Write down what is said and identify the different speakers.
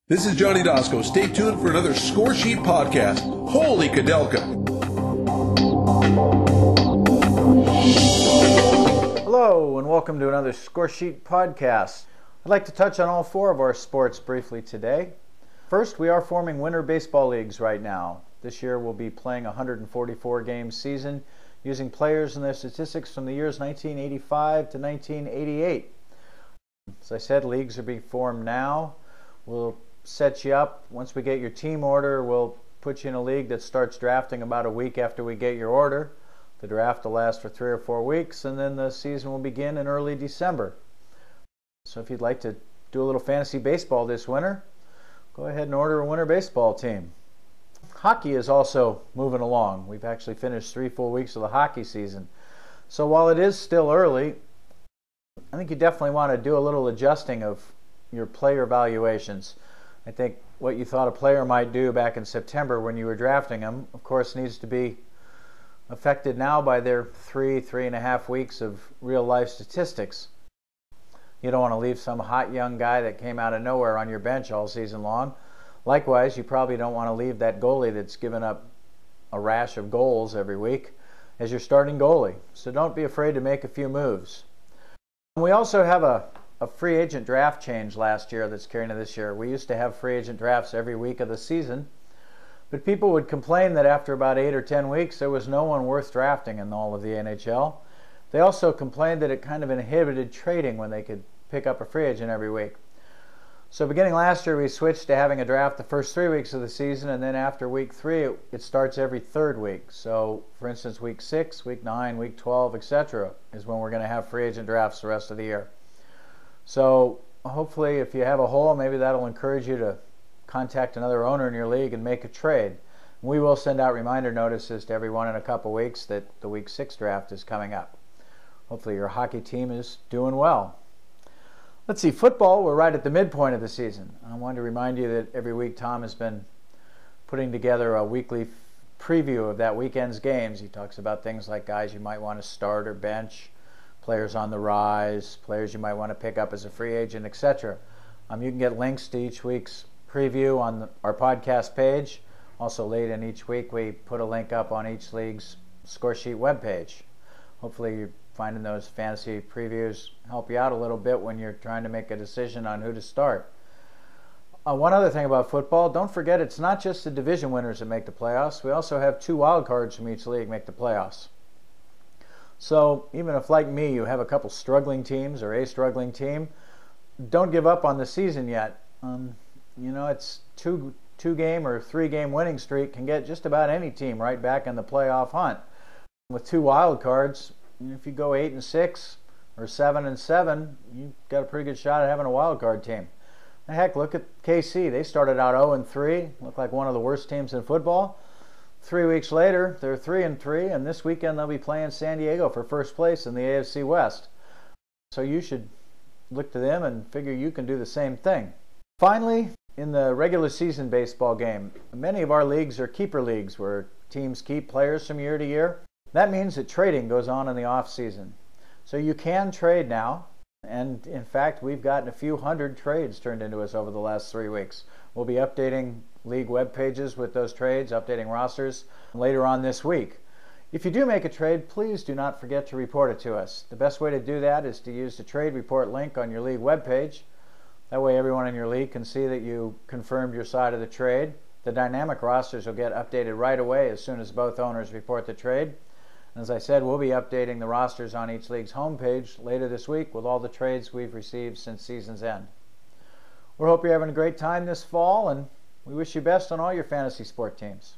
Speaker 1: This is Johnny Dosco. Stay tuned for another Scoresheet podcast. Holy Kadelka!
Speaker 2: Hello, and welcome to another Scoresheet podcast. I'd like to touch on all four of our sports briefly today. First, we are forming winter baseball leagues right now. This year we'll be playing a 144-game season using players and their statistics from the years 1985 to 1988. As I said, leagues are being formed now. We'll set you up. Once we get your team order, we'll put you in a league that starts drafting about a week after we get your order. The draft will last for 3 or 4 weeks, and then the season will begin in early December. So if you'd like to do a little fantasy baseball this winter, go ahead and order a winter baseball team. Hockey is also moving along. We've actually finished 3 full weeks of the hockey season. So while it is still early, I think you definitely want to do a little adjusting of your player evaluations. I think what you thought a player might do back in September when you were drafting them, of course, needs to be affected now by their 3.5 weeks of real life statistics. You don't want to leave some hot young guy that came out of nowhere on your bench all season long. Likewise, you probably don't want to leave that goalie that's given up a rash of goals every week as your starting goalie. So don't be afraid to make a few moves. We also have a free agent draft change last year that's carrying into this year. We used to have free agent drafts every week of the season, but people would complain that after about 8 or 10 weeks there was no one worth drafting in all of the NHL. They also complained that it kind of inhibited trading when they could pick up a free agent every week. So beginning last year we switched to having a draft the first 3 weeks of the season, and then after week 3 it starts every 3rd week. So for instance, week 6, week 9, week 12, etc. is when we're going to have free agent drafts the rest of the year. So hopefully if you have a hole, maybe that'll encourage you to contact another owner in your league and make a trade. We will send out reminder notices to everyone in a couple weeks that the week 6 draft is coming up. Hopefully your hockey team is doing well. Let's see, football, we're right at the midpoint of the season. I wanted to remind you that every week Tom has been putting together a weekly preview of that weekend's games. He talks about things like guys you might want to start or bench, players on the rise, players you might want to pick up as a free agent, etc. You can get links to each week's preview on our podcast page. Also late in each week we put a link up on each league's Scoresheet webpage. Hopefully you're finding those fantasy previews help you out a little bit when you're trying to make a decision on who to start. One other thing about football, don't forget it's not just the division winners that make the playoffs. We also have 2 wild cards from each league make the playoffs. So even if, like me, you have a couple struggling teams or a struggling team, don't give up on the season yet. It's 2-game or 3-game winning streak can get just about any team right back in the playoff hunt. With 2 wild cards, if you go 8-6 or 7-7, you've got a pretty good shot at having a wild card team. Heck, look at KC. They started out 0-3, looked like one of the worst teams in football. 3 weeks later, they're 3-3, and this weekend they'll be playing San Diego for first place in the AFC West. So you should look to them and figure you can do the same thing. Finally, in the regular season baseball game, many of our leagues are keeper leagues where teams keep players from year to year. That means that trading goes on in the off season. So you can trade now, and in fact we've gotten a few hundred trades turned into us over the last 3 weeks. We'll be updating league web pages with those trades, updating rosters later on this week. If you do make a trade, please do not forget to report it to us. The best way to do that is to use the trade report link on your league web page. That way everyone in your league can see that you confirmed your side of the trade. The dynamic rosters will get updated right away as soon as both owners report the trade. And as I said, we'll be updating the rosters on each league's homepage later this week with all the trades we've received since season's end. We hope you're having a great time this fall, and we wish you best on all your fantasy sport teams.